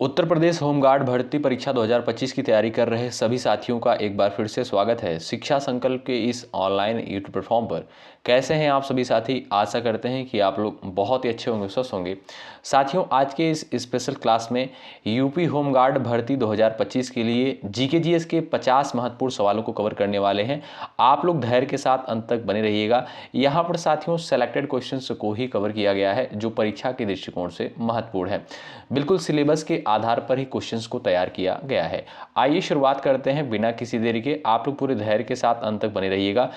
Uttar Pradesh home guard भर्ती परीक्षा 2025 की तैयारी कर रहे सभी साथियों का एक बार फिर से स्वागत है शिक्षा संकल्प के इस ऑनलाइन यूट्यूब प्लेटफॉर्म पर। कैसे हैं आप सभी साथी? आशा करते हैं कि आप लोग बहुत ही अच्छे होंगे, स्वस्थ होंगे। साथियों, आज के इस स्पेशल क्लास में यूपी होमगार्ड भर्ती 2025 के लिए जीके जीएस के 50 महत्वपूर्ण सवालों को कवर करने वाले हैं। आप लोग धैर्य के साथ अंत तक बने रहिएगा। यहाँ पर साथियों सेलेक्टेड क्वेश्चंस को ही कवर किया गया है जो परीक्षा के दृष्टिकोण से महत्वपूर्ण है। बिल्कुल सिलेबस के आधार पर ही क्वेश्चंस को तैयार किया गया है। आइए शुरुआत करते हैं बिना किसी देरी के। आप लोग पूरे धैर्य के साथ अंत तक बने रहिएगा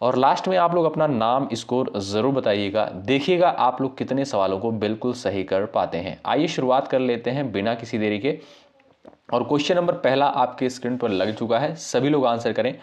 और लास्ट में आप लोग अपना नाम स्कोर जरूर बताइएगा। देखिएगा आप लोग कितने सवालों को बिल्कुल सही कर पाते हैं। आइए शुरुआत कर लेते हैं बिना किसी देरी के। और क्वेश्चन नंबर पहला आपके स्क्रीन पर लग चुका है, सभी लोग आंसर करें।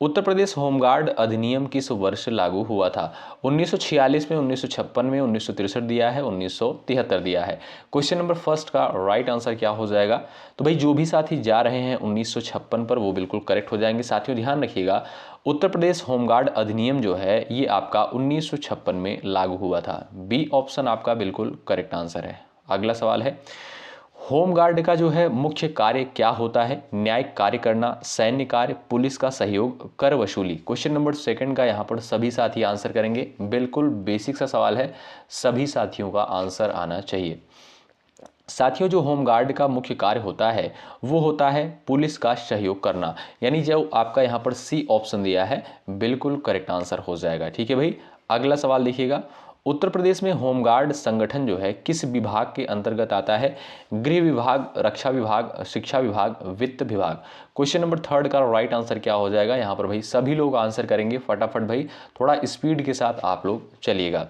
उत्तर प्रदेश होमगार्ड अधिनियम किस वर्ष लागू हुआ था? 1946 में, 1956 में, 1963 दिया है, 1973 दिया है। क्वेश्चन नंबर फर्स्ट का राइट आंसर क्या हो जाएगा? तो भाई जो भी साथी जा रहे हैं 1956 पर वो बिल्कुल करेक्ट हो जाएंगे। साथियों ध्यान रखिएगा, उत्तर प्रदेश होमगार्ड अधिनियम जो है ये आपका 1956 में लागू हुआ था। बी ऑप्शन आपका बिल्कुल करेक्ट आंसर है। अगला सवाल है, होमगार्ड का जो है मुख्य कार्य क्या होता है? न्यायिक कार्य करना, सैन्य कार्य, पुलिस का सहयोग, कर वसूली। क्वेश्चन नंबर सेकंड का यहाँ पर सभी साथी आंसर करेंगे। बिल्कुल बेसिक सा सवाल है, सभी साथियों का आंसर आना चाहिए। साथियों जो होमगार्ड का मुख्य कार्य होता है वो होता है पुलिस का सहयोग करना, यानी जो आपका यहाँ पर सी ऑप्शन दिया है बिल्कुल करेक्ट आंसर हो जाएगा। ठीक है भाई, अगला सवाल देखिएगा। उत्तर प्रदेश में होमगार्ड संगठन जो है किस विभाग के अंतर्गत आता है? गृह विभाग, रक्षा विभाग, शिक्षा विभाग, वित्त विभाग। क्वेश्चन नंबर थर्ड का राइट आंसर क्या हो जाएगा? यहाँ पर भाई सभी लोग आंसर करेंगे फटाफट भाई, थोड़ा स्पीड के साथ आप लोग चलिएगा।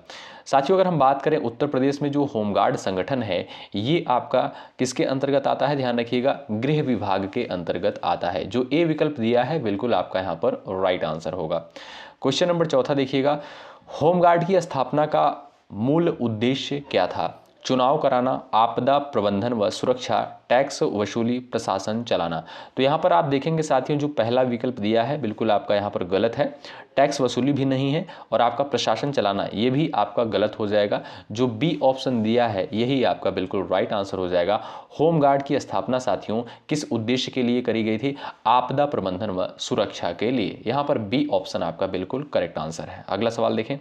साथियों अगर हम बात करें उत्तर प्रदेश में जो होमगार्ड संगठन है ये आपका किसके अंतर्गत आता है? ध्यान रखिएगा, गृह विभाग के अंतर्गत आता है। जो ए विकल्प दिया है बिल्कुल आपका यहाँ पर राइट आंसर होगा। क्वेश्चन नंबर चौथा देखिएगा, होमगार्ड की स्थापना का मूल उद्देश्य क्या था? चुनाव कराना, आपदा प्रबंधन व सुरक्षा, टैक्स वसूली, प्रशासन चलाना। तो यहाँ पर आप देखेंगे साथियों जो पहला विकल्प दिया है बिल्कुल आपका यहाँ पर गलत है। टैक्स वसूली भी नहीं है और आपका प्रशासन चलाना ये भी आपका गलत हो जाएगा। जो बी ऑप्शन दिया है यही आपका बिल्कुल राइट आंसर हो जाएगा। होमगार्ड की स्थापना साथियों किस उद्देश्य के लिए करी गई थी? आपदा प्रबंधन व सुरक्षा के लिए। यहाँ पर बी ऑप्शन आपका बिल्कुल करेक्ट आंसर है। अगला सवाल देखें,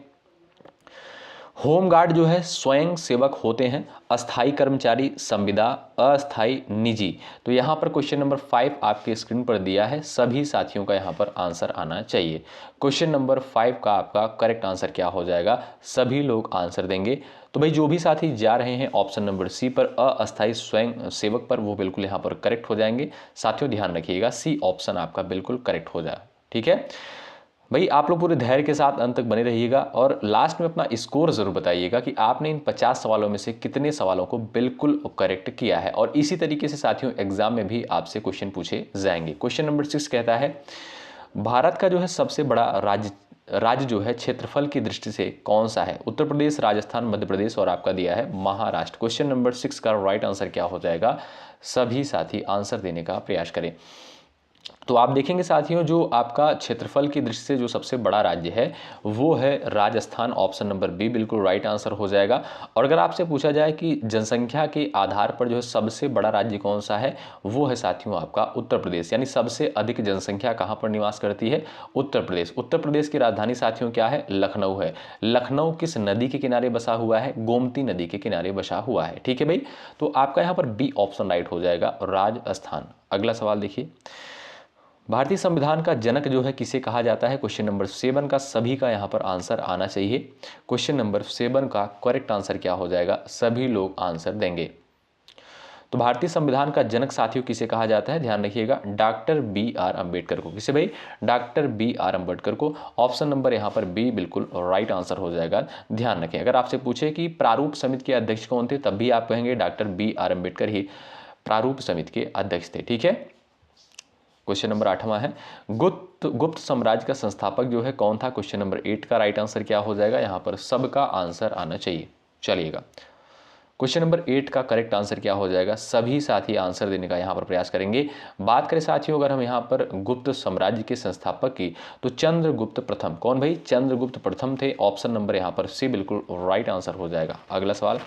होमगार्ड जो है स्वयं सेवक होते हैं, अस्थाई कर्मचारी, संविदा, अस्थाई, निजी। तो यहाँ पर क्वेश्चन नंबर 5 आपके स्क्रीन पर दिया है, सभी साथियों का यहाँ पर आंसर आना चाहिए। क्वेश्चन नंबर 5 का आपका करेक्ट आंसर क्या हो जाएगा? सभी लोग आंसर देंगे। तो भाई जो भी साथी जा रहे हैं ऑप्शन नंबर सी पर, अस्थाई स्वयं सेवक पर, वो बिल्कुल यहाँ पर करेक्ट हो जाएंगे। साथियों ध्यान रखिएगा सी ऑप्शन आपका बिल्कुल करेक्ट हो जाए। ठीक है भाई, आप लोग पूरे धैर्य के साथ अंत तक बने रहिएगा और लास्ट में अपना स्कोर जरूर बताइएगा कि आपने इन 50 सवालों में से कितने सवालों को बिल्कुल करेक्ट किया है। और इसी तरीके से साथियों एग्जाम में भी आपसे क्वेश्चन पूछे जाएंगे। क्वेश्चन नंबर 6 कहता है, भारत का जो है सबसे बड़ा राज्य जो है क्षेत्रफल की दृष्टि से कौन सा है? उत्तर प्रदेश, राजस्थान, मध्य प्रदेश और आपका दिया है महाराष्ट्र। क्वेश्चन नंबर 6 का राइट आंसर क्या हो जाएगा? सभी साथी आंसर देने का प्रयास करें। तो आप देखेंगे साथियों जो आपका क्षेत्रफल की दृष्टि से जो सबसे बड़ा राज्य है वो है राजस्थान। ऑप्शन नंबर बी बिल्कुल राइट आंसर हो जाएगा। और अगर आपसे पूछा जाए कि जनसंख्या के आधार पर जो है सबसे बड़ा राज्य कौन सा है, वो है साथियों आपका उत्तर प्रदेश। यानी सबसे अधिक जनसंख्या कहाँ पर निवास करती है? उत्तर प्रदेश। उत्तर प्रदेश की राजधानी साथियों क्या है? लखनऊ है। लखनऊ किस नदी के किनारे बसा हुआ है? गोमती नदी के किनारे बसा हुआ है। ठीक है भाई, तो आपका यहाँ पर बी ऑप्शन राइट हो जाएगा, राजस्थान। अगला सवाल देखिए, भारतीय संविधान का जनक जो है किसे कहा जाता है? क्वेश्चन नंबर 7 का सभी का यहाँ पर आंसर आना चाहिए। क्वेश्चन नंबर 7 का करेक्ट आंसर क्या हो जाएगा? सभी लोग आंसर देंगे। तो भारतीय संविधान का जनक साथियों किसे कहा जाता है? ध्यान रखिएगा, डॉक्टर बी आर अम्बेडकर को। किसे भाई? डॉक्टर बी आर अम्बेडकर को। ऑप्शन नंबर यहाँ पर बी बिल्कुल राइट आंसर हो जाएगा। ध्यान रखें, अगर आपसे पूछे कि प्रारूप समिति के अध्यक्ष कौन थे तब भी आप कहेंगे डॉक्टर बी आर अम्बेडकर ही प्रारूप समिति के अध्यक्ष थे। ठीक है, क्वेश्चन नंबर 8वां है, गुप्त साम्राज्य का संस्थापक जो है कौन था? क्वेश्चन नंबर 8 का राइट आंसर क्या हो जाएगा? यहाँ पर सबका आंसर आना चाहिए। चलिएगा, क्वेश्चन नंबर 8 का करेक्ट आंसर क्या हो जाएगा, सभी साथी आंसर देने का यहाँ पर प्रयास करेंगे। बात करें साथियों अगर हम यहाँ पर गुप्त साम्राज्य के संस्थापक की, तो चंद्रगुप्त प्रथम, कौन भाई, चंद्रगुप्त प्रथम थे। ऑप्शन नंबर यहाँ पर सी बिल्कुल राइट आंसर हो जाएगा। अगला सवाल,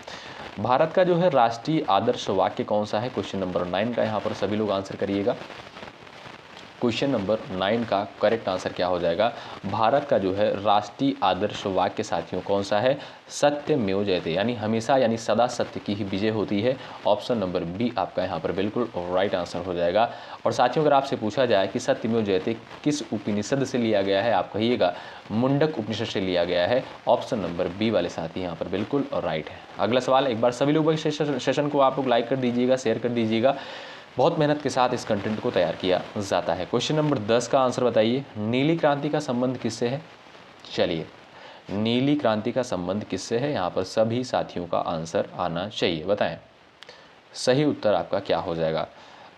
भारत का जो है राष्ट्रीय आदर्श वाक्य कौन सा है। क्वेश्चन नंबर 9 का यहाँ पर सभी लोग आंसर करिएगा। क्वेश्चन नंबर 9 का करेक्ट आंसर क्या हो जाएगा, भारत का जो है राष्ट्रीय आदर्श वाक्य साथियों कौन सा है, सत्यमेव जयते, यानी हमेशा यानी सदा सत्य की ही विजय होती है। ऑप्शन नंबर बी आपका यहाँ पर बिल्कुल राइट आंसर हो जाएगा। और साथियों अगर आपसे पूछा जाए कि सत्यमेव जयते किस उपनिषद से लिया गया है, आप कहिएगा मुंडक उपनिषद से लिया गया है। ऑप्शन नंबर बी वाले साथी यहाँ पर बिल्कुल राइट है। अगला सवाल, एक बार सभी लोग सेशन को आप लोग लाइक कर दीजिएगा, शेयर कर दीजिएगा, बहुत मेहनत के साथ इस कंटेंट को तैयार किया जाता है। क्वेश्चन नंबर 10 का आंसर बताइए, नीली क्रांति का संबंध किससे है। चलिए, नीली क्रांति का संबंध किससे है, यहाँ पर सभी साथियों का आंसर आना चाहिए, बताएं सही उत्तर आपका क्या हो जाएगा।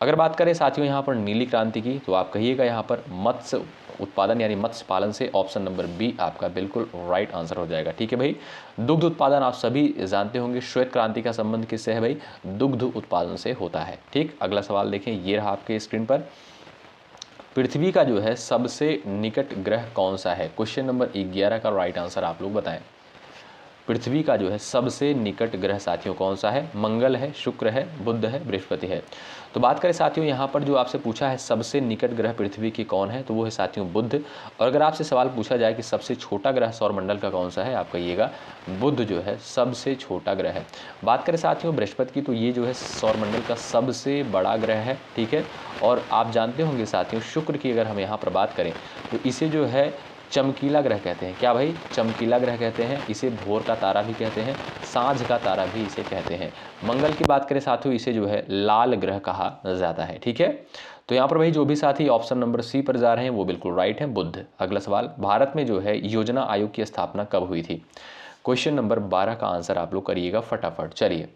अगर बात करें साथियों यहाँ पर नीली क्रांति की, तो आप कहिएगा यहाँ पर मत्स्य उत्पादन यानी मत्स्य पालन से। ऑप्शन नंबर बी आपका बिल्कुल राइट आंसर हो जाएगा। ठीक है भाई, दुग्ध उत्पादन आप सभी जानते होंगे, श्वेत क्रांति का संबंध किससे है भाई, दुग्ध उत्पादन से होता है। ठीक, अगला सवाल देखें, ये रहा आपके स्क्रीन पर, पृथ्वी का जो है सबसे निकट ग्रह कौन सा है। क्वेश्चन नंबर 11 का राइट आंसर आप लोग बताएं, पृथ्वी का जो है सबसे निकट ग्रह साथियों कौन सा है, मंगल है, शुक्र है, बुध है, बृहस्पति है। तो बात करें साथियों यहाँ पर जो आपसे पूछा है सबसे निकट ग्रह पृथ्वी के कौन है, तो वो है साथियों बुध। और अगर आपसे सवाल पूछा जाए कि सबसे छोटा ग्रह सौरमंडल का कौन सा है, आप कहिएगा बुध जो है सबसे छोटा ग्रह है। बात करें साथियों बृहस्पति की, तो ये जो है सौरमंडल का सबसे बड़ा ग्रह है। ठीक है, और आप जानते होंगे साथियों शुक्र की अगर हम यहाँ पर बात करें तो इसे जो है चमकीला ग्रह कहते हैं। क्या भाई, चमकीला ग्रह कहते हैं, इसे भोर का तारा भी कहते हैं, सांझ का तारा भी इसे कहते हैं। मंगल की बात करें साथियों, इसे जो है लाल ग्रह कहा जाता है। ठीक है, तो यहाँ पर भाई जो भी साथी ऑप्शन नंबर सी पर जा रहे हैं वो बिल्कुल राइट है, बुध। अगला सवाल, भारत में जो है योजना आयोग की स्थापना कब हुई थी। क्वेश्चन नंबर 12 का आंसर आप लोग करिएगा फटाफट। चलिए,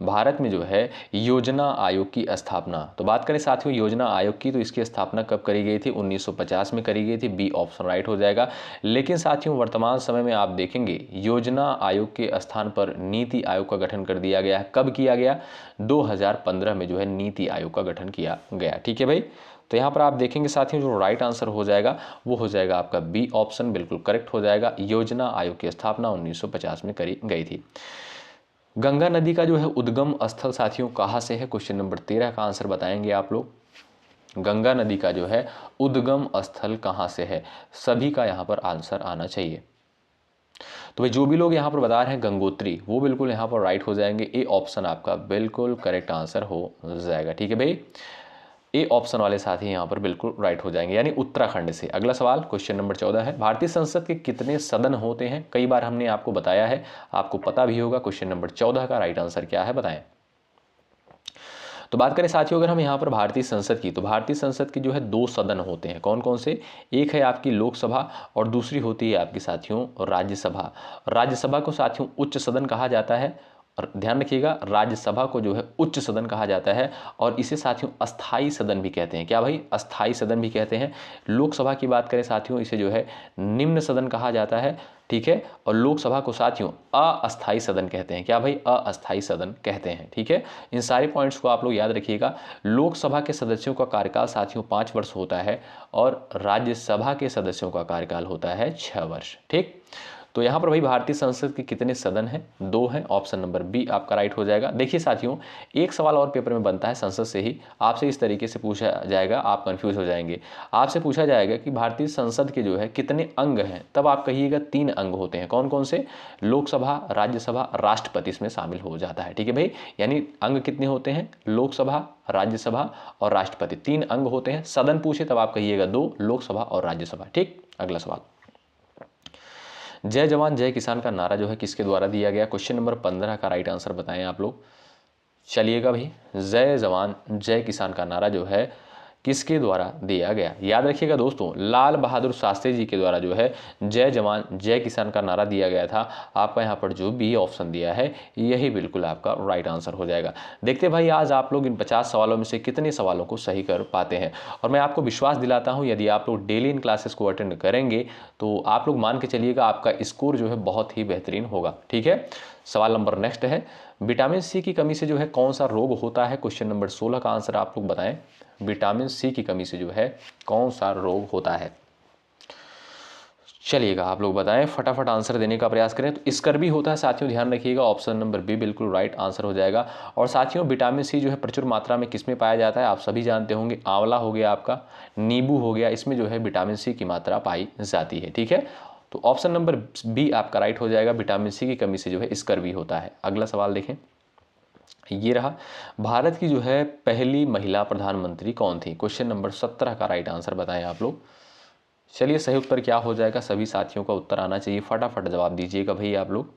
भारत में जो है योजना आयोग की स्थापना, तो बात करें साथियों योजना आयोग की, तो इसकी स्थापना कब करी गई थी, 1950 में करी गई थी। बी ऑप्शन राइट हो जाएगा। लेकिन साथियों वर्तमान समय में आप देखेंगे योजना आयोग के स्थान पर नीति आयोग का गठन कर दिया गया है। कब किया गया, 2015 में जो है नीति आयोग का गठन किया गया। ठीक है भाई, तो यहाँ पर आप देखेंगे साथियों जो राइट आंसर हो जाएगा वो हो जाएगा आपका बी ऑप्शन बिल्कुल करेक्ट हो जाएगा। योजना आयोग की स्थापना 1950 में करी गई थी। गंगा नदी का जो है उद्गम स्थल साथियों कहाँ से है। क्वेश्चन नंबर 13 का आंसर बताएंगे आप लोग। गंगा नदी का जो है उद्गम स्थल कहाँ से है, सभी का यहाँ पर आंसर आना चाहिए। तो भाई जो भी लोग यहाँ पर बता रहे हैं गंगोत्री, वो बिल्कुल यहाँ पर राइट हो जाएंगे। ए ऑप्शन आपका बिल्कुल करेक्ट आंसर हो जाएगा। ठीक है भाई, ए ऑप्शन वाले साथी यहाँ पर बिल्कुल राइट हो जाएंगे, यानी उत्तराखंड से। अगला सवाल क्वेश्चन नंबर 14 है, भारतीय संसद के कितने सदन होते हैं। कई बार हमने आपको बताया है, आपको पता भी होगा। क्वेश्चन नंबर 14 का राइट आंसर क्या है बताएं। तो बात करें साथियों अगर हम यहाँ पर भारतीय संसद की, तो भारतीय संसद के जो है 2 सदन होते हैं। कौन कौन से, एक है आपकी लोकसभा और दूसरी होती है आपकी साथियों राज्यसभा। राज्यसभा को साथियों उच्च सदन कहा जाता है, और ध्यान रखिएगा राज्यसभा को जो है उच्च सदन कहा जाता है, और इसे साथियों अस्थाई सदन भी कहते हैं। क्या भाई, अस्थाई सदन भी कहते हैं। लोकसभा की बात करें साथियों, इसे जो है निम्न सदन कहा जाता है। ठीक है, और लोकसभा को साथियों अस्थाई सदन कहते हैं। क्या भाई, अस्थाई सदन कहते हैं। ठीक है, इन सारे पॉइंट्स को आप लोग याद रखिएगा। लोकसभा के सदस्यों का कार्यकाल साथियों 5 वर्ष होता है, और राज्यसभा के सदस्यों का कार्यकाल होता है 6 वर्ष। ठीक, तो यहाँ पर भाई भारतीय संसद के कितने सदन हैं, 2 हैं। ऑप्शन नंबर बी आपका राइट हो जाएगा। देखिए साथियों एक सवाल और पेपर में बनता है संसद से ही, आपसे इस तरीके से पूछा जाएगा, आप कंफ्यूज हो जाएंगे। आपसे पूछा जाएगा कि भारतीय संसद के जो है कितने अंग हैं, तब आप कहिएगा 3 अंग होते हैं। कौन कौन से, लोकसभा, राज्यसभा, राष्ट्रपति इसमें शामिल हो जाता है। ठीक है भाई, यानी अंग कितने होते हैं, लोकसभा, राज्यसभा और राष्ट्रपति, 3 अंग होते हैं। सदन पूछे तब आप कहिएगा 2, लोकसभा और राज्यसभा। ठीक, अगला सवाल, जय जवान जय किसान का नारा जो है किसके द्वारा दिया गया। क्वेश्चन नंबर 15 का राइट आंसर बताएं आप लोग। चलिएगा भाई, जय जवान जय किसान का नारा जो है किसके द्वारा दिया गया। याद रखिएगा दोस्तों, लाल बहादुर शास्त्री जी के द्वारा जो है जय जवान जय किसान का नारा दिया गया था। आपका यहाँ पर जो बी ऑप्शन दिया है यही बिल्कुल आपका राइट आंसर हो जाएगा। देखते भाई आज आप लोग इन 50 सवालों में से कितने सवालों को सही कर पाते हैं। और मैं आपको विश्वास दिलाता हूँ यदि आप लोग डेली इन क्लासेस को अटेंड करेंगे तो आप लोग मान के चलिएगा आपका स्कोर जो है बहुत ही बेहतरीन होगा। ठीक है, सवाल नंबर नेक्स्ट है, विटामिन सी की कमी से जो है कौन सा रोग होता है? क्वेश्चन नंबर 16 का आंसर आप लोग बताएं। विटामिन सी की कमी से जो है कौन सा रोग होता है? चलिएगा आप लोग बताएं, फटाफट आंसर देने का प्रयास करें। तो स्कर्वी होता है साथियों, ध्यान रखिएगा, ऑप्शन नंबर बी बिल्कुल राइट आंसर हो जाएगा। और साथियों विटामिन सी जो है प्रचुर मात्रा में किस में पाया जाता है? आप सभी जानते होंगे, आंवला हो गया आपका, नींबू हो गया, इसमें जो है विटामिन सी की मात्रा पाई जाती है। ठीक है, तो ऑप्शन नंबर बी आपका राइट हो जाएगा, विटामिन सी की कमी से जो है स्कर्वी होता है। अगला सवाल देखें, ये रहा, भारत की जो है पहली महिला प्रधानमंत्री कौन थी? क्वेश्चन नंबर 17 का राइट आंसर बताएं आप लोग। चलिए सही उत्तर क्या हो जाएगा? सभी साथियों का उत्तर आना चाहिए, फटाफट जवाब दीजिएगा भाई आप लोग।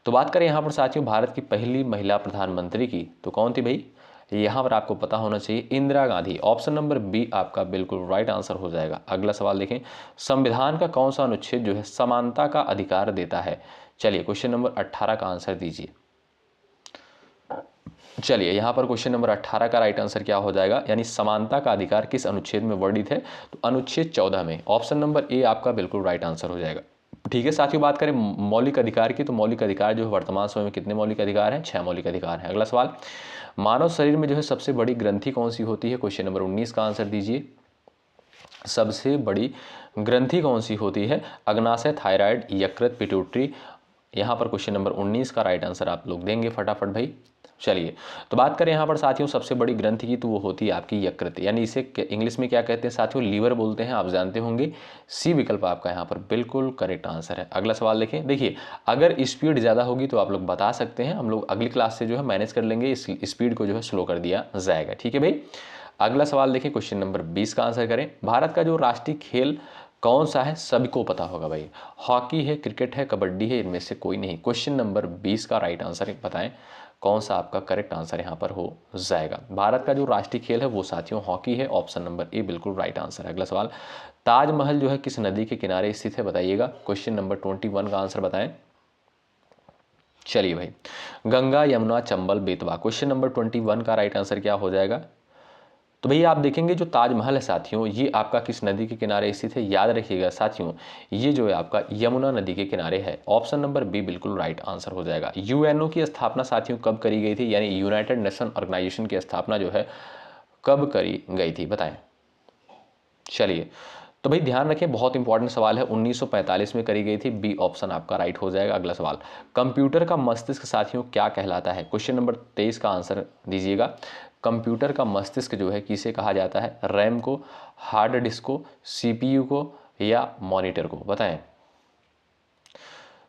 तो बात करें यहाँ पर साथियों भारत की पहली महिला प्रधानमंत्री की, तो कौन थी भाई? यहाँ पर आपको पता होना चाहिए, Indira Gandhi. Option number B आपका बिल्कुल राइट आंसर हो जाएगा। अगला सवाल देखें, संविधान का कौन सा अनुच्छेद जो है समानता का अधिकार देता है? चलिए क्वेश्चन नंबर 18 का आंसर दीजिए। चलिए यहाँ पर क्वेश्चन नंबर 18 का राइट आंसर क्या हो जाएगा, यानी समानता का अधिकार किस अनुच्छेद में वर्णित है? तो अनुच्छेद 14 में। ऑप्शन नंबर ए आपका बिल्कुल राइट आंसर हो जाएगा। ठीक है साथियों, बात करें मौलिक अधिकार की, तो मौलिक अधिकार जो है वर्तमान समय में कितने मौलिक अधिकार हैं? 6 मौलिक अधिकार हैं। अगला सवाल, मानव शरीर में जो है सबसे बड़ी ग्रंथि कौन सी होती है? क्वेश्चन नंबर 19 का आंसर दीजिए। सबसे बड़ी ग्रंथि कौन सी होती है? अग्नाशय, थायराइड, यकृत, पिट्यूटरी। यहाँ पर क्वेश्चन नंबर 19 का राइट आंसर आप लोग देंगे फटाफट भाई। चलिए तो बात करें यहाँ पर साथियों सबसे बड़ी ग्रंथि की, तो वो होती है आपकी यकृत, यानी इसे इंग्लिश में क्या कहते हैं साथियों? लीवर बोलते हैं, आप जानते होंगे। सी विकल्प आपका यहाँ पर बिल्कुल करेक्ट आंसर है। अगला सवाल देखें, देखिए अगर स्पीड ज़्यादा होगी तो आप लोग बता सकते हैं, हम लोग अगली क्लास से जो है मैनेज कर लेंगे, इस स्पीड को जो है स्लो कर दिया जाएगा। ठीक है भाई। अगला सवाल देखें, क्वेश्चन नंबर 20 का आंसर करें, भारत का जो राष्ट्रीय खेल कौन सा है? सबको पता होगा भाई, हॉकी है, क्रिकेट है, कबड्डी है, इनमें से कोई नहीं। क्वेश्चन नंबर 20 का राइट आंसर बताएं, कौन सा आपका करेक्ट आंसर यहाँ पर हो जाएगा? भारत का जो राष्ट्रीय खेल है वो साथियों हॉकी है। ऑप्शन नंबर ए बिल्कुल राइट आंसर है। अगला सवाल, ताजमहल जो है किस नदी के किनारे स्थित है? बताइएगा। क्वेश्चन नंबर 21 का आंसर बताएं। चलिए भाई, गंगा, यमुना, चंबल, बेतवा। क्वेश्चन नंबर 21 का राइट आंसर क्या हो जाएगा? तो भैया आप देखेंगे जो ताजमहल है साथियों, ये आपका किस नदी के किनारे स्थित है? याद रखिएगा साथियों, ये जो है आपका यमुना नदी के किनारे है। ऑप्शन नंबर बी बिल्कुल राइट आंसर हो जाएगा। यूएनओ की स्थापना साथियों कब करी गई थी, यानी यूनाइटेड नेशन ऑर्गेनाइजेशन की स्थापना जो है कब करी गई थी? बताएं। चलिए तो भाई ध्यान रखें, बहुत इंपॉर्टेंट सवाल है, 1945 में करी गई थी। बी ऑप्शन आपका राइट हो जाएगा। अगला सवाल, कंप्यूटर का मस्तिष्क साथियों क्या कहलाता है? क्वेश्चन नंबर 23 का आंसर दीजिएगा। कंप्यूटर का मस्तिष्क जो है किसे कहा जाता है? रैम को, हार्ड डिस्क को, सीपीयू को, या मॉनिटर को? बताएं।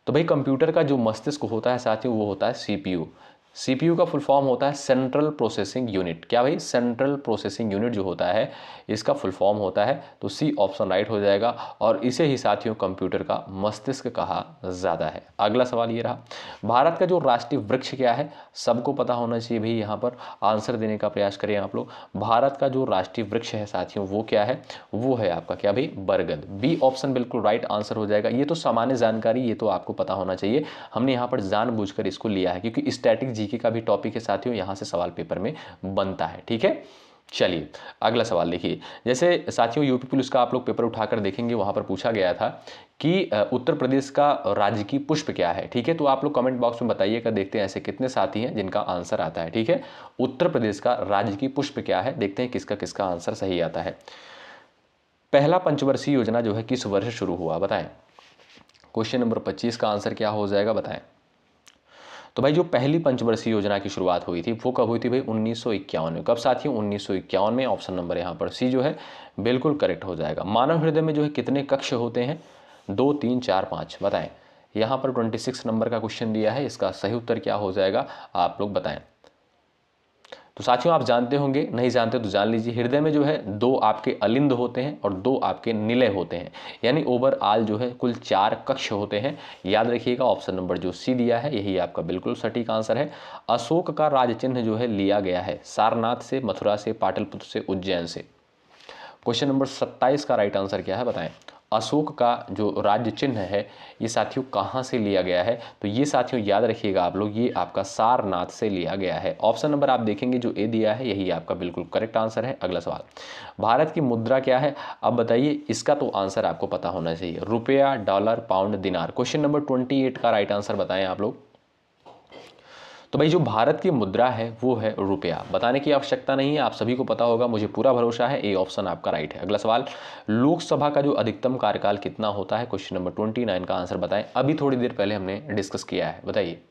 तो भाई कंप्यूटर का जो मस्तिष्क होता है साथियों वो होता है सीपीयू। सीपीयू का फुल फॉर्म होता है सेंट्रल प्रोसेसिंग यूनिट। क्या भाई? सेंट्रल प्रोसेसिंग यूनिट जो होता है इसका फुल फॉर्म होता है, तो सी ऑप्शन राइट हो जाएगा। और इसे ही साथियों कंप्यूटर का मस्तिष्क कहा जाता है। अगला सवाल ये रहा, भारत का जो राष्ट्रीय वृक्ष क्या है? सबको पता होना चाहिए भाई, यहाँ पर आंसर देने का प्रयास करें आप लोग। भारत का जो राष्ट्रीय वृक्ष है साथियों वो क्या है? वो है आपका क्या भाई? बरगद। बी ऑप्शन बिल्कुल राइट आंसर हो जाएगा। ये तो सामान्य जानकारी, ये तो आपको पता होना चाहिए, हमने यहाँ पर जानबूझकर इसको लिया है क्योंकि स्टैटिक जीके का भी टॉपिक है साथियों, यहाँ से सवाल पेपर में बनता है। ठीक है, चलिए अगला सवाल देखिए, जैसे साथियों यूपी पुलिस का आप लोग पेपर उठाकर देखेंगे, वहां पर पूछा गया था कि उत्तर प्रदेश का राजकीय पुष्प क्या है? ठीक है, तो आप लोग कमेंट बॉक्स में बताइएगा, देखते हैं ऐसे कितने साथी हैं जिनका आंसर आता है। ठीक है, उत्तर प्रदेश का राजकीय पुष्प क्या है? देखते हैं किसका किसका आंसर सही आता है। पहला पंचवर्षीय योजना जो है किस वर्ष शुरू हुआ? बताएं। क्वेश्चन नंबर 25 का आंसर क्या हो जाएगा? बताएं। तो भाई जो पहली पंचवर्षीय योजना की शुरुआत हुई थी वो कब हुई थी भाई? 1951 में। कब साथियों? 1951 में। ऑप्शन नंबर यहाँ पर सी जो है बिल्कुल करेक्ट हो जाएगा। मानव हृदय में जो है कितने कक्ष होते हैं? 2, 3, 4, 5 बताएं। यहाँ पर 26 नंबर का क्वेश्चन दिया है, इसका सही उत्तर क्या हो जाएगा आप लोग बताएं। तो साथियों आप जानते होंगे, नहीं जानते तो जान लीजिए, हृदय में जो है 2 आपके अलिंद होते हैं और 2 आपके निलय होते हैं, यानी ओवरऑल जो है कुल 4 कक्ष होते हैं। याद रखिएगा, ऑप्शन नंबर जो सी दिया है यही आपका बिल्कुल सटीक आंसर है। अशोक का राज चिन्ह जो है लिया गया है सारनाथ से, मथुरा से, पाटलिपुत्र से, उज्जैन से। क्वेश्चन नंबर 27 का राइट आंसर क्या है? बताएं। अशोक का जो राज्य चिन्ह है ये साथियों कहाँ से लिया गया है? तो ये साथियों याद रखिएगा आप लोग, ये आपका सारनाथ से लिया गया है। ऑप्शन नंबर आप देखेंगे जो ए दिया है यही आपका बिल्कुल करेक्ट आंसर है। अगला सवाल, भारत की मुद्रा क्या है? अब बताइए, इसका तो आंसर आपको पता होना चाहिए। रुपया, डॉलर, पाउंड, दिनार। क्वेश्चन नंबर 28 का राइट आंसर बताएं आप लोग। तो भाई जो भारत की मुद्रा है वो है रुपया। बताने की आवश्यकता नहीं है, आप सभी को पता होगा, मुझे पूरा भरोसा है। ए ऑप्शन आपका राइट है। अगला सवाल, लोकसभा का जो अधिकतम कार्यकाल कितना होता है? क्वेश्चन नंबर 29 का आंसर बताएं। अभी थोड़ी देर पहले हमने डिस्कस किया है, बताइए।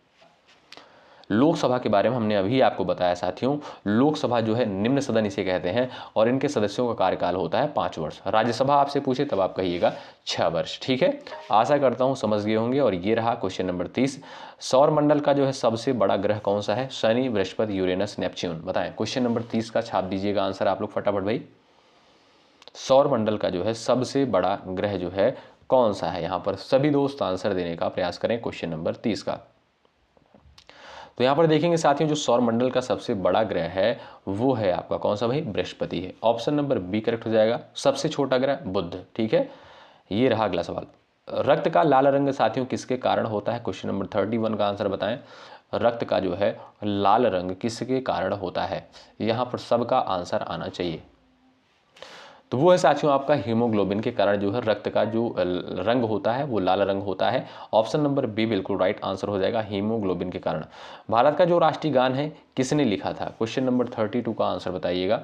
लोकसभा के बारे में हमने अभी आपको बताया साथियों। लोकसभा जो है निम्न सदन इसे कहते हैं और इनके सदस्यों का कार्यकाल होता है 5 वर्ष। राज्यसभा आपसे पूछे तब आप कहिएगा 6 वर्ष। ठीक है, आशा करता हूं समझ गए होंगे। और ये रहा क्वेश्चन नंबर 30, सौर मंडल का जो है सबसे बड़ा ग्रह कौन सा है? Shani, Brihaspati, Uranus, Neptune. बताएं। क्वेश्चन नंबर 30 का छाप दीजिएगा आंसर आप लोग फटाफट भाई। सौर मंडल का जो है सबसे बड़ा ग्रह जो है कौन सा है? यहां पर सभी दोस्त आंसर देने का प्रयास करें क्वेश्चन नंबर 30 का। तो यहाँ पर देखेंगे साथियों, जो सौर मंडल का सबसे बड़ा ग्रह है वो है आपका कौन सा भाई? बृहस्पति है। ऑप्शन नंबर बी करेक्ट हो जाएगा। सबसे छोटा ग्रह बुध। ठीक है, ये रहा अगला सवाल। रक्त का लाल रंग साथियों किसके कारण होता है? क्वेश्चन नंबर 31 का आंसर बताएं। रक्त का जो है लाल रंग किसके कारण होता है? यहाँ पर सबका आंसर आना चाहिए। तो वो है साथियों आपका हीमोग्लोबिन के कारण जो है रक्त का जो रंग होता है वो लाल रंग होता है। ऑप्शन नंबर बी बिल्कुल राइट आंसर हो जाएगा, हीमोग्लोबिन के कारण। भारत का जो राष्ट्रीय गान है किसने लिखा था? क्वेश्चन नंबर 32 का आंसर बताइएगा।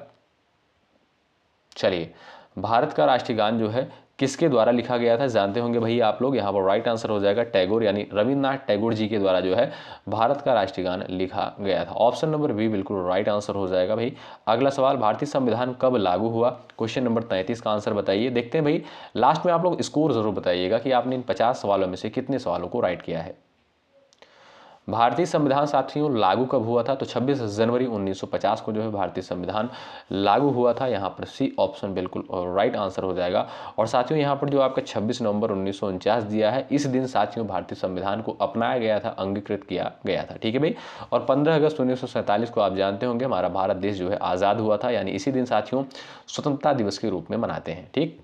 चलिए, भारत का राष्ट्रीय गान जो है किसके द्वारा लिखा गया था? जानते होंगे भाई आप लोग। यहाँ पर राइट आंसर हो जाएगा टैगोर, यानी रविन्द्रनाथ टैगोर जी के द्वारा जो है भारत का राष्ट्रीय गान लिखा गया था। ऑप्शन नंबर बी बिल्कुल राइट आंसर हो जाएगा भाई। अगला सवाल, भारतीय संविधान कब लागू हुआ? क्वेश्चन नंबर 33 का आंसर बताइए। देखते हैं भाई, लास्ट में आप लोग स्कोर जरूर बताइएगा कि आपने इन 50 सवालों में से कितने सवालों को राइट किया है। भारतीय संविधान साथियों लागू कब हुआ था? तो 26 जनवरी 1950 को जो है भारतीय संविधान लागू हुआ था। यहाँ पर सी ऑप्शन बिल्कुल राइट आंसर हो जाएगा। और साथियों यहाँ पर जो आपका 26 नवंबर 1949 दिया है, इस दिन साथियों भारतीय संविधान को अपनाया गया था, अंगीकृत किया गया था। ठीक है भाई। और 15 अगस्त 1947 को आप जानते होंगे हमारा भारत देश जो है आज़ाद हुआ था, यानी इसी दिन साथियों स्वतंत्रता दिवस के रूप में मनाते हैं। ठीक,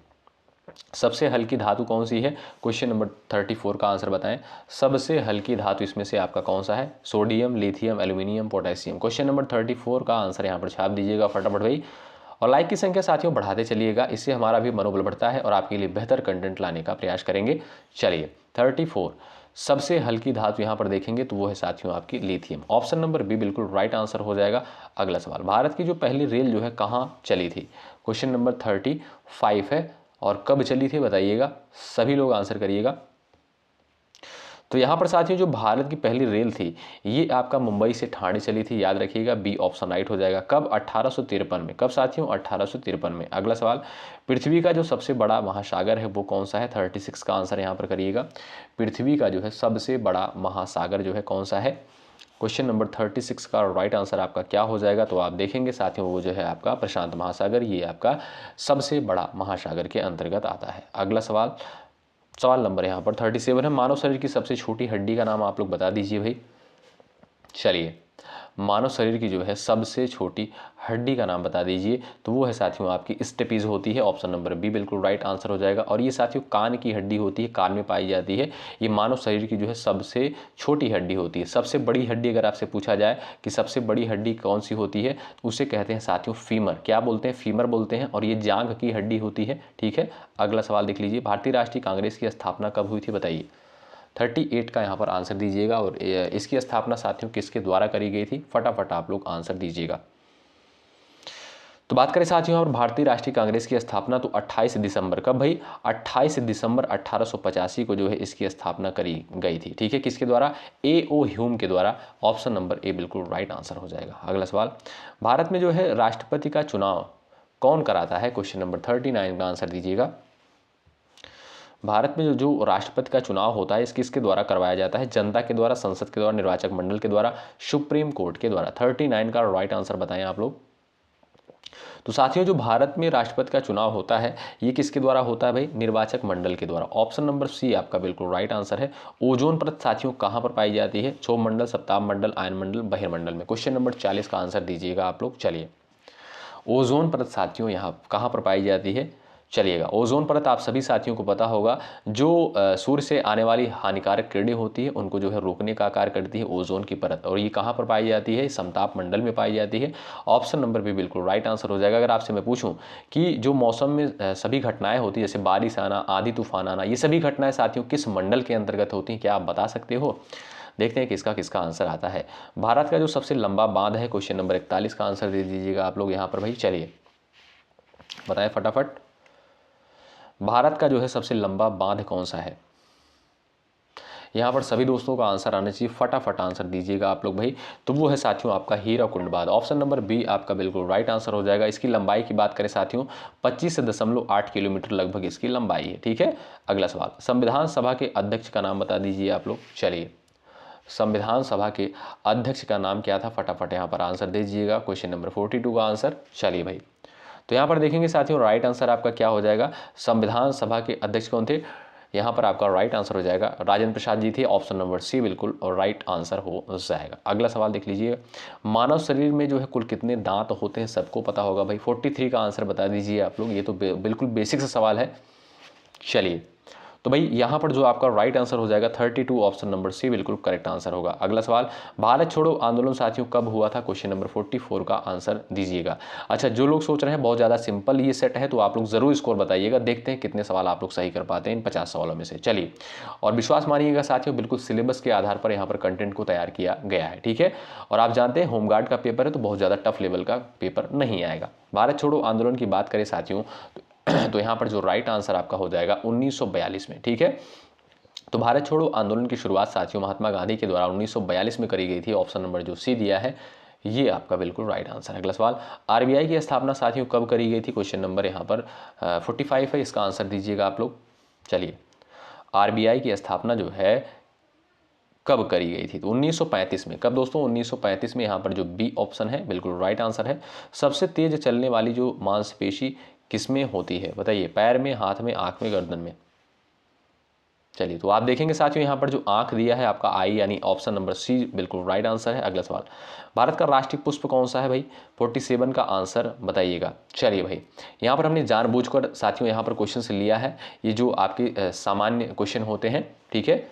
सबसे हल्की धातु कौन सी है? क्वेश्चन नंबर 34 का आंसर बताएं। सबसे हल्की धातु इसमें से आपका कौन सा है? Sodium, lithium, aluminium, potassium. Question number 34 का आंसर यहाँ पर छाप दीजिएगा फटाफट भाई। और लाइक की संख्या साथियों बढ़ाते चलिएगा, इससे हमारा भी मनोबल बढ़ता है और आपके लिए बेहतर कंटेंट लाने का प्रयास करेंगे। चलिए, 34 सबसे हल्की धातु यहाँ पर देखेंगे तो वो है साथियों आपकी लिथियम। ऑप्शन नंबर बी बिल्कुल राइट आंसर हो जाएगा। अगला सवाल, भारत की जो पहली रेल जो है कहाँ चली थी? क्वेश्चन नंबर 35 है। और कब चली थी बताइएगा, सभी लोग आंसर करिएगा। तो यहाँ पर साथियों जो भारत की पहली रेल थी ये आपका मुंबई से ठाणे चली थी, याद रखिएगा, बी ऑप्शन राइट हो जाएगा। कब? 1853 में। कब साथियों? 1853 में। अगला सवाल, पृथ्वी का जो सबसे बड़ा महासागर है वो कौन सा है? 36 का आंसर यहाँ पर करिएगा। पृथ्वी का जो है सबसे बड़ा महासागर जो है कौन सा है? क्वेश्चन नंबर 36 का राइट आंसर आपका क्या हो जाएगा? तो आप देखेंगे साथियों वो जो है आपका प्रशांत महासागर, ये आपका सबसे बड़ा महासागर के अंतर्गत आता है। अगला सवाल, सवाल नंबर यहाँ पर 37 है। मानव शरीर की सबसे छोटी हड्डी का नाम आप लोग बता दीजिए भाई। चलिए, मानव शरीर की जो है सबसे छोटी हड्डी का नाम बता दीजिए। तो वो है साथियों आपकी स्टेपीज होती है। ऑप्शन नंबर बी बिल्कुल राइट आंसर हो जाएगा। और ये साथियों कान की हड्डी होती है, कान में पाई जाती है। ये मानव शरीर की जो है सबसे छोटी हड्डी होती है। सबसे बड़ी हड्डी अगर आपसे पूछा जाए कि सबसे बड़ी हड्डी कौन सी होती है, तो उसे कहते हैं साथियों फीमर। क्या बोलते हैं? फीमर बोलते हैं। और ये जांघ की हड्डी होती है। ठीक है, अगला सवाल देख लीजिए। भारतीय राष्ट्रीय कांग्रेस की स्थापना कब हुई थी बताइए। 38 का यहाँ पर आंसर दीजिएगा। और इसकी स्थापना साथियों किसके द्वारा करी गई थी? फटाफट आप लोग आंसर दीजिएगा। तो बात करें साथियों यहाँ पर भारतीय राष्ट्रीय कांग्रेस की स्थापना, तो 28 दिसंबर, कब भाई? 28 दिसंबर 1885 को जो है इसकी स्थापना करी गई थी। ठीक है, किसके द्वारा? A.O. ह्यूम के द्वारा। ऑप्शन नंबर ए बिल्कुल राइट आंसर हो जाएगा। अगला सवाल, भारत में जो है राष्ट्रपति का चुनाव कौन कराता है? क्वेश्चन नंबर 39 का आंसर दीजिएगा। भारत में जो राष्ट्रपति का चुनाव होता है इस किसके द्वारा करवाया जाता है? जनता के द्वारा, संसद के द्वारा, निर्वाचक मंडल के द्वारा, सुप्रीम कोर्ट के द्वारा। 39 का राइट आंसर बताएं आप लोग। तो साथियों जो भारत में राष्ट्रपति का चुनाव होता है ये किसके द्वारा होता है भाई? निर्वाचक मंडल के द्वारा। ऑप्शन नंबर सी आपका बिल्कुल राइट आंसर है। ओजोन परत साथियों कहां पर पाई जाती है? क्षोभ मंडल, सप्ताह मंडल, आयन मंडल, बहिर्मंडल में। क्वेश्चन नंबर 40 का आंसर दीजिएगा आप लोग। चलिए, ओजोन परत साथियों यहाँ कहाँ पर पाई जाती है? चलिएगा, ओजोन परत आप सभी साथियों को पता होगा, जो सूर्य से आने वाली हानिकारक किरणें होती है उनको जो है रोकने का कार्य करती है ओजोन की परत। और ये कहाँ पर पाई जाती है? समताप मंडल में पाई जाती है। ऑप्शन नंबर भी बिल्कुल राइट आंसर हो जाएगा। अगर आपसे मैं पूछूं कि जो मौसम में सभी घटनाएं होती है, जैसे बारिश आना, आंधी तूफान आना, ये सभी घटनाएं साथियों किस मंडल के अंतर्गत होती हैं, क्या आप बता सकते हो? देखते हैं किसका किसका आंसर आता है। भारत का जो सबसे लंबा बांध है, क्वेश्चन नंबर 41 का आंसर दे दीजिएगा आप लोग यहाँ पर भाई। चलिए बताएं फटाफट, भारत का जो है सबसे लंबा बांध कौन सा है। यहाँ पर सभी दोस्तों का आंसर आना चाहिए, फटाफट आंसर दीजिएगा आप लोग भाई। तो वो है साथियों आपका हीराकुंड बांध। ऑप्शन नंबर बी आपका बिल्कुल राइट आंसर हो जाएगा। इसकी लंबाई की बात करें साथियों, 25.8 किलोमीटर लगभग इसकी लंबाई है। ठीक है, अगला सवाल, संविधान सभा के अध्यक्ष का नाम बता दीजिए आप लोग। चलिए, संविधान सभा के अध्यक्ष का नाम क्या था, फटाफट यहाँ पर आंसर दे दीजिएगा। क्वेश्चन नंबर 42 का आंसर। चलिए भाई, तो यहाँ पर देखेंगे साथियों राइट आंसर आपका क्या हो जाएगा। संविधान सभा के अध्यक्ष कौन थे, यहाँ पर आपका राइट आंसर हो जाएगा राजेंद्र प्रसाद जी थे। ऑप्शन नंबर सी बिल्कुल और राइट आंसर हो जाएगा। अगला सवाल देख लीजिए, मानव शरीर में जो है कुल कितने दांत होते हैं, सबको पता होगा भाई। 43 का आंसर बता दीजिए आप लोग। ये तो बिल्कुल बेसिक सा सवाल है। चलिए, तो भाई यहाँ पर जो आपका राइट आंसर हो जाएगा 32, ऑप्शन नंबर सी बिल्कुल करेक्ट आंसर होगा। अगला सवाल, भारत छोड़ो आंदोलन साथियों कब हुआ था, क्वेश्चन नंबर 44 का आंसर दीजिएगा। अच्छा, जो लोग सोच रहे हैं बहुत ज़्यादा सिंपल ये सेट है, तो आप लोग जरूर स्कोर बताइएगा। देखते हैं कितने सवाल आप लोग सही कर पाते हैं इन 50 सवालों में से। चलिए, और विश्वास मानिएगा साथियों, बिल्कुल सिलेबस के आधार पर यहाँ पर कंटेंट को तैयार किया गया है। ठीक है, और आप जानते हैं होमगार्ड का पेपर है तो बहुत ज़्यादा टफ लेवल का पेपर नहीं आएगा। भारत छोड़ो आंदोलन की बात करें साथियों, तो यहाँ पर जो राइट आंसर आपका हो जाएगा 1942 में। ठीक है, तो भारत छोड़ो आंदोलन की शुरुआत साथियों महात्मा गांधी के द्वारा 1942 में करी गई थी। ऑप्शन नंबर जो सी दिया है ये आपका बिल्कुल राइट आंसर है। अगला सवाल, आरबीआई की स्थापना साथियों कब करी गई थी, क्वेश्चन नंबर यहाँ पर 45 है, इसका आंसर दीजिएगा आप लोग। चलिए, आरबीआई की स्थापना जो है कब करी गई थी, तो 1935 में। कब दोस्तों, 1935 में। यहाँ पर जो बी ऑप्शन है बिल्कुल राइट आंसर है। सबसे तेज चलने वाली जो मांसपेशी किसमें होती है बताइए, पैर में, हाथ में, आंख में, गर्दन में। चलिए, तो आप देखेंगे साथियों यहाँ पर जो आंख दिया है आपका आई, यानी ऑप्शन नंबर सी बिल्कुल राइट आंसर है। अगला सवाल, भारत का राष्ट्रीय पुष्प कौन सा है भाई, 47 का आंसर बताइएगा। चलिए भाई, यहाँ पर हमने जानबूझकर साथियों यहाँ पर क्वेश्चन से लिया है, ये जो आपके सामान्य क्वेश्चन होते हैं। ठीक है,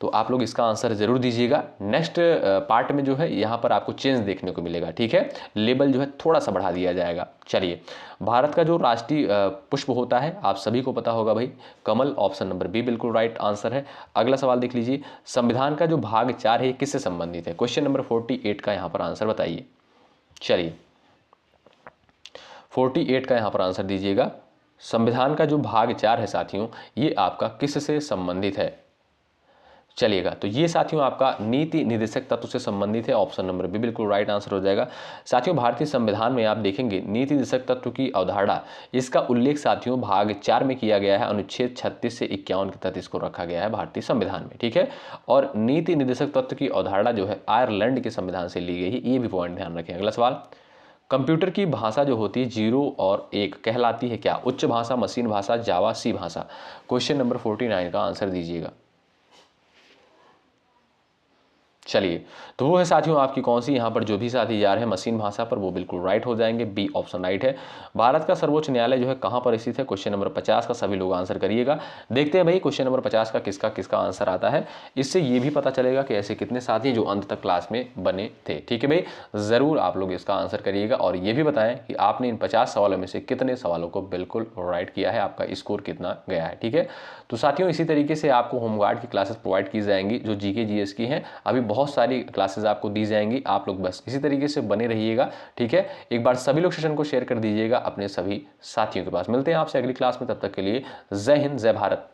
तो आप लोग इसका आंसर जरूर दीजिएगा। नेक्स्ट पार्ट में जो है यहाँ पर आपको चेंज देखने को मिलेगा। ठीक है, लेवल जो है थोड़ा सा बढ़ा दिया जाएगा। चलिए, भारत का जो राष्ट्रीय पुष्प होता है आप सभी को पता होगा भाई, कमल। ऑप्शन नंबर बी बिल्कुल राइट आंसर है। अगला सवाल देख लीजिए, संविधान का जो भाग 4 है किससे संबंधित है, क्वेश्चन नंबर 48 का यहाँ पर आंसर बताइए। चलिए, 48 का यहाँ पर आंसर दीजिएगा। संविधान का जो भाग 4 है साथियों ये आपका किससे संबंधित है। चलिएगा, तो ये साथियों आपका नीति निर्देशक तत्व से संबंधित है। ऑप्शन नंबर बी बिल्कुल राइट आंसर हो जाएगा। साथियों, भारतीय संविधान में आप देखेंगे नीति निर्देशक तत्व की अवधारणा, इसका उल्लेख साथियों भाग 4 में किया गया है। अनुच्छेद 36 से 51 के तहत इसको रखा गया है भारतीय संविधान में। ठीक है, और नीति निर्देशक तत्व की अवधारणा जो है आयरलैंड के संविधान से ली गई है, ये भी पॉइंट ध्यान रखें। अगला सवाल, कंप्यूटर की भाषा जो होती है 0 और 1 कहलाती है क्या, उच्च भाषा, मशीन भाषा, जावा, सी भाषा। क्वेश्चन नंबर 49 का आंसर दीजिएगा। चलिए, तो वो है साथियों आपकी कौन सी, यहाँ पर जो भी साथी जा रहे हैं मशीन भाषा पर, वो बिल्कुल राइट हो जाएंगे। बी ऑप्शन राइट है। भारत का सर्वोच्च न्यायालय जो है कहाँ पर स्थित है, क्वेश्चन नंबर 50 का सभी लोग आंसर करिएगा। देखते हैं भाई क्वेश्चन नंबर 50 का किसका किसका आंसर आता है। इससे ये भी पता चलेगा कि ऐसे कितने साथी जो अंत तक क्लास में बने थे। ठीक है भाई, ज़रूर आप लोग इसका आंसर करिएगा और ये भी बताएं कि आपने इन 50 सवालों में से कितने सवालों को बिल्कुल राइट किया है, आपका स्कोर कितना गया है। ठीक है, तो साथियों इसी तरीके से आपको होमगार्ड की क्लासेस प्रोवाइड की जाएंगी जो जीके जीएस की हैं। अभी बहुत सारी क्लासेस आपको दी जाएंगी, आप लोग बस इसी तरीके से बने रहिएगा। ठीक है, एक बार सभी लोग सेशन को शेयर कर दीजिएगा अपने सभी साथियों के पास। मिलते हैं आपसे अगली क्लास में, तब तक के लिए जय हिंद, जय भारत।